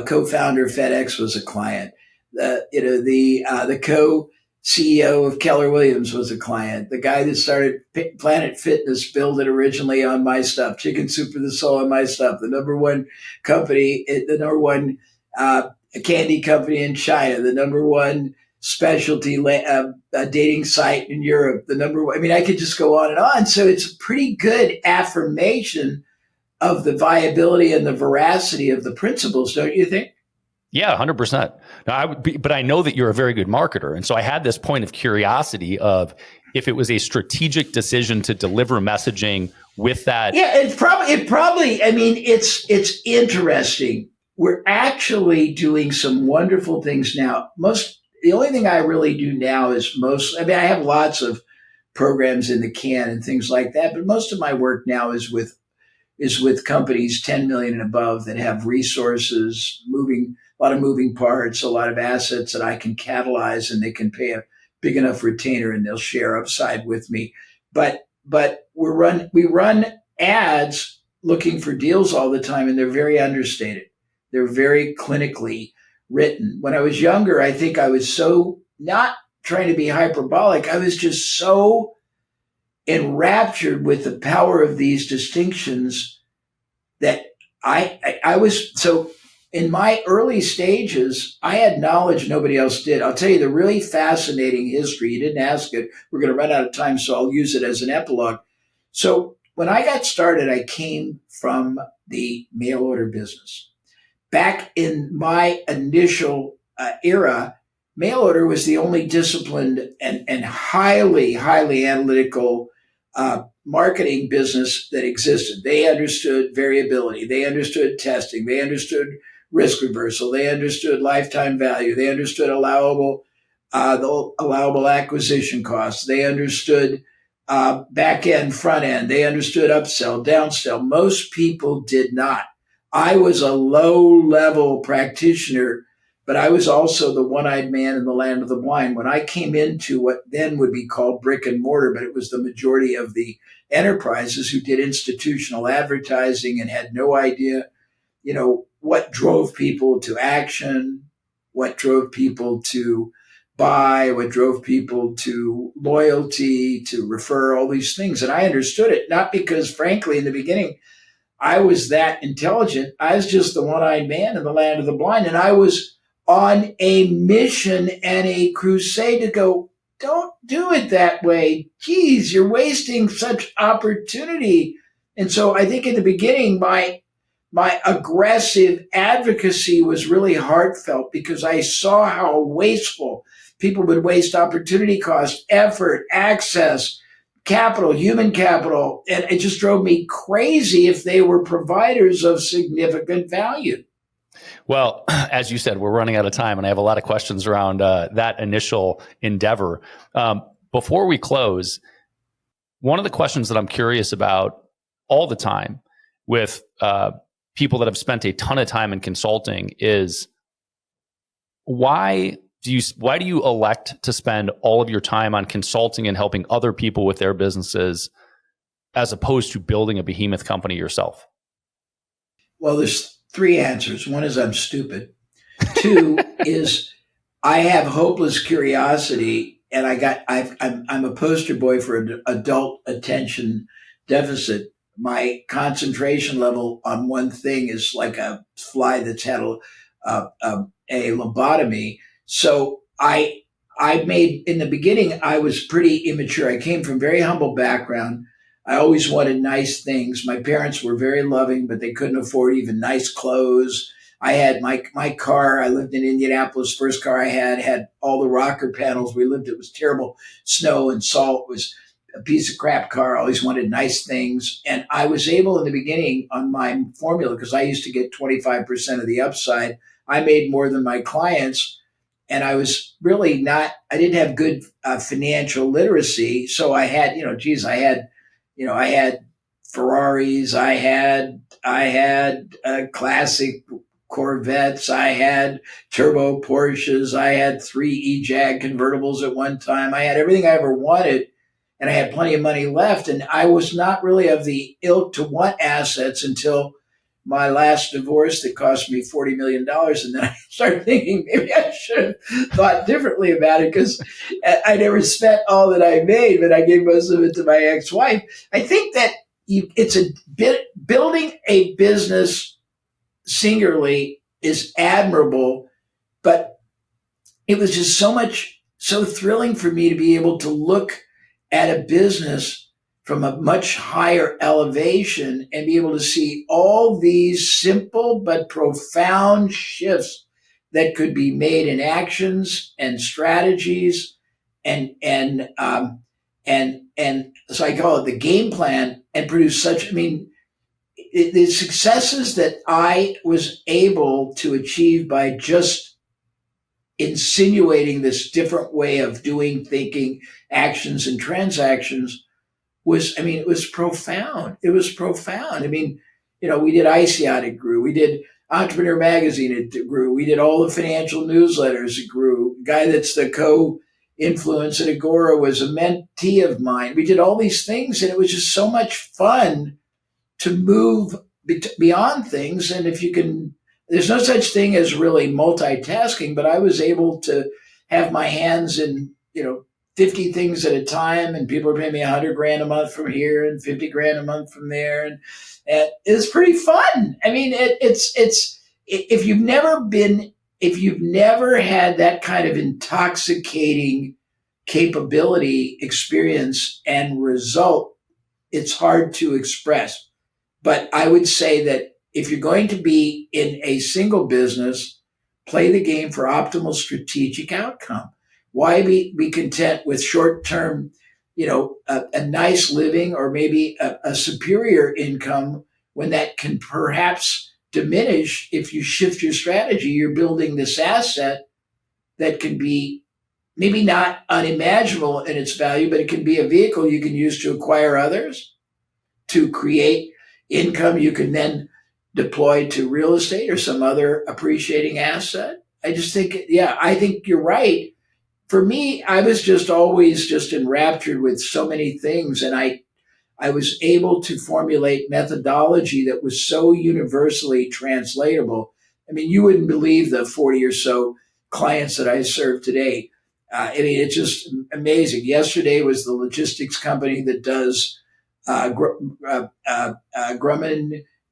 co-founder of FedEx was a client. The co-CEO of Keller Williams was a client. The guy that started Planet Fitness built it originally on my stuff. Chicken Soup for the Soul on my stuff. The number one company, the number one candy company in China. The number one specialty dating site in Europe. The number one. I mean, I could just go on and on. So it's a pretty good affirmation of the viability and the veracity of the principles, don't you think? Yeah, 100%. Now, but I know that you're a very good marketer, and so I had this point of curiosity of if it was a strategic decision to deliver messaging with that. Yeah, it probably. I mean, it's interesting. We're actually doing some wonderful things now. The only thing I really do now is I mean, I have lots of programs in the can and things like that, but most of my work now is with companies 10 million and above that have resources, a lot of moving parts, a lot of assets that I can catalyze, and they can pay a big enough retainer and they'll share upside with me. But we run ads looking for deals all the time, and they're very understated. They're very clinically written. When I was younger, I think I was so not trying to be hyperbolic. I was just so enraptured with the power of these distinctions that I was so in my early stages, I had knowledge nobody else did. I'll tell you the really fascinating history. You didn't ask it. We're going to run out of time, so I'll use it as an epilogue. So when I got started, I came from the mail order business. Back in my initial era, mail order was the only disciplined and highly analytical marketing business that existed. They understood variability, they understood testing, they understood risk reversal, they understood lifetime value, they understood the allowable acquisition costs, they understood back end, front end, they understood upsell, downsell. Most people did not. I was a low level practitioner, but I was also the one eyed man in the land of the blind. When I came into what then would be called brick and mortar, but it was the majority of the enterprises who did institutional advertising and had no idea, what drove people to action, what drove people to buy, what drove people to loyalty, to refer, all these things. And I understood it, not because, frankly, in the beginning, I was that intelligent. I was just the one eyed man in the land of the blind. And I was on a mission and a crusade to go, don't do it that way. Geez, you're wasting such opportunity. And so I think in the beginning, my aggressive advocacy was really heartfelt because I saw how wasteful people would waste opportunity cost, effort, access, capital, human capital. And it just drove me crazy if they were providers of significant value. Well, as you said, we're running out of time, and I have a lot of questions around that initial endeavor. Before we close, one of the questions that I'm curious about all the time with people that have spent a ton of time in consulting is why do you elect to spend all of your time on consulting and helping other people with their businesses as opposed to building a behemoth company yourself? Well, there's three answers. One is I'm stupid. Two is I have hopeless curiosity, and I'm a poster boy for an adult attention deficit. My concentration level on one thing is like a fly that's had a lobotomy. So I made in the beginning I was pretty immature. I came from very humble background. I always wanted nice things. My parents were very loving, but they couldn't afford even nice clothes. I had my car. I lived in Indianapolis. First car I had all the rocker panels. It was terrible snow and salt. It was a piece of crap car. I always wanted nice things. And I was able in the beginning on my formula, because I used to get 25% of the upside. I made more than my clients. And I was really I didn't have good financial literacy. So I had, I had Ferraris. I had classic Corvettes. I had turbo Porsches. I had 3 EJAG convertibles at one time. I had everything I ever wanted, and I had plenty of money left. And I was not really of the ilk to want assets until my last divorce that cost me $40 million. And then I started thinking maybe I should have thought differently about it, because I never spent all that I made, but I gave most of it to my ex-wife. I think that it's a bit building a business singularly is admirable, but it was just so thrilling for me to be able to look at a business from a much higher elevation and be able to see all these simple but profound shifts that could be made in actions and strategies and so I call it the game plan, and produce the successes that I was able to achieve by just insinuating this different way of doing, thinking, actions, and transactions it was profound. It was profound. We did ICEOT, it grew. We did Entrepreneur Magazine, it grew. We did all the financial newsletters, it grew. The guy that's the co-influence at Agora was a mentee of mine. We did all these things, and it was just so much fun to move beyond things. And there's no such thing as really multitasking, but I was able to have my hands in, 50 things at a time, and people are paying me 100 grand a month from here and 50 grand a month from there. And it's pretty fun. I mean, it's, if you've never been, if you've never had that kind of intoxicating capability, experience, and result, it's hard to express. But I would say that if you're going to be in a single business, play the game for optimal strategic outcome. Why be content with short term, a nice living or maybe a superior income when that can perhaps diminish if you shift your strategy? You're building this asset that can be maybe not unimaginable in its value, but it can be a vehicle you can use to acquire others, to create income you can then deploy to real estate or some other appreciating asset. I just think, yeah, I think you're right. For me, I was just always just enraptured with so many things, and I was able to formulate methodology that was so universally translatable. I mean, you wouldn't believe the 40 or so clients that I serve today. I mean, it's just amazing. Yesterday was the logistics company that does Grumman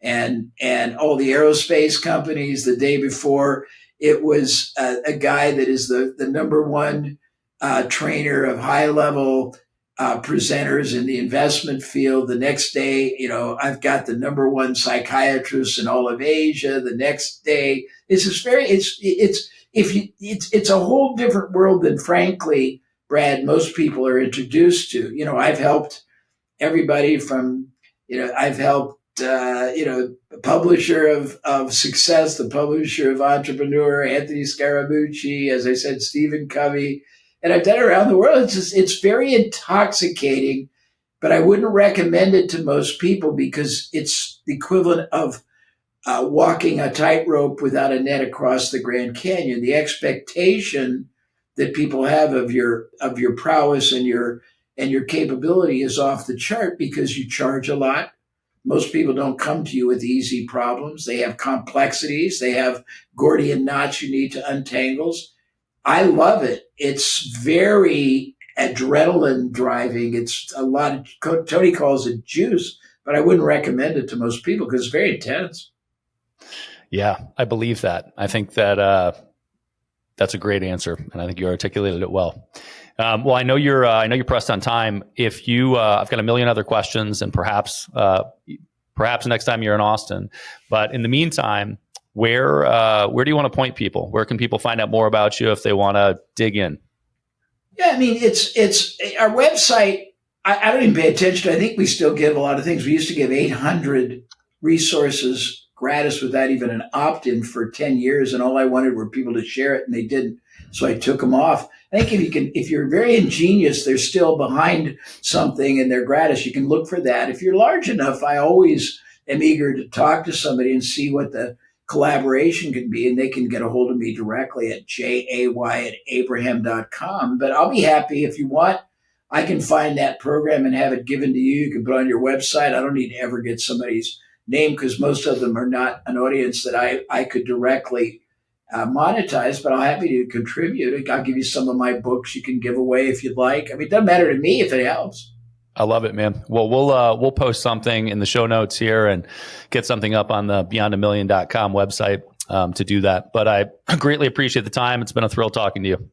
and all the aerospace companies. The day before, it was a guy that is the number one trainer of high level presenters in the investment field. The next day, I've got the number one psychiatrist in all of Asia. The next day, it's a whole different world than, frankly, Brad, most people are introduced to. I've helped everybody from, I've helped, the publisher of Success, the publisher of Entrepreneur, Anthony Scaramucci, as I said, Stephen Covey, and I've done it around the world. It's very intoxicating, but I wouldn't recommend it to most people because it's the equivalent of walking a tightrope without a net across the Grand Canyon. The expectation that people have of your prowess and your capability is off the chart because you charge a lot. Most people don't come to you with easy problems. They have complexities. They have Gordian knots you need to untangle. I love it. It's very adrenaline driving. It's a lot of, Tony calls it juice, but I wouldn't recommend it to most people because it's very intense. Yeah, I believe that. I think that that's a great answer, and I think you articulated it well. Well, I know you're pressed on time. If you, I've got a million other questions, and perhaps next time you're in Austin. But in the meantime, where do you want to point people? Where can people find out more about you if they want to dig in? Yeah, I mean, it's our website. I don't even pay attention to. I think we still give a lot of things. We used to give 800 resources gratis without even an opt-in for 10 years, and all I wanted were people to share it, and they didn't. So I took them off. I think if you're very ingenious, they're still behind something and they're gratis. You can look for that. If you're large enough, I always am eager to talk to somebody and see what the collaboration can be, and they can get a hold of me directly at jay@abraham.com. But I'll be happy if you want. I can find that program and have it given to you. You can put it on your website. I don't need to ever get somebody's name because most of them are not an audience that I could directly monetize, but I'm happy to contribute. I'll give you some of my books you can give away if you'd like. I mean, it doesn't matter to me if it helps. I love it, man. Well, we'll post something in the show notes here and get something up on the beyondamillion.com website to do that. But I greatly appreciate the time. It's been a thrill talking to you.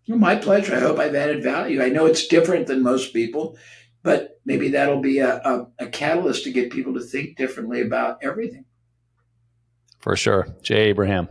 Well, my pleasure. I hope I've added value. I know it's different than most people, but maybe that'll be a catalyst to get people to think differently about everything. For sure. Jay Abraham.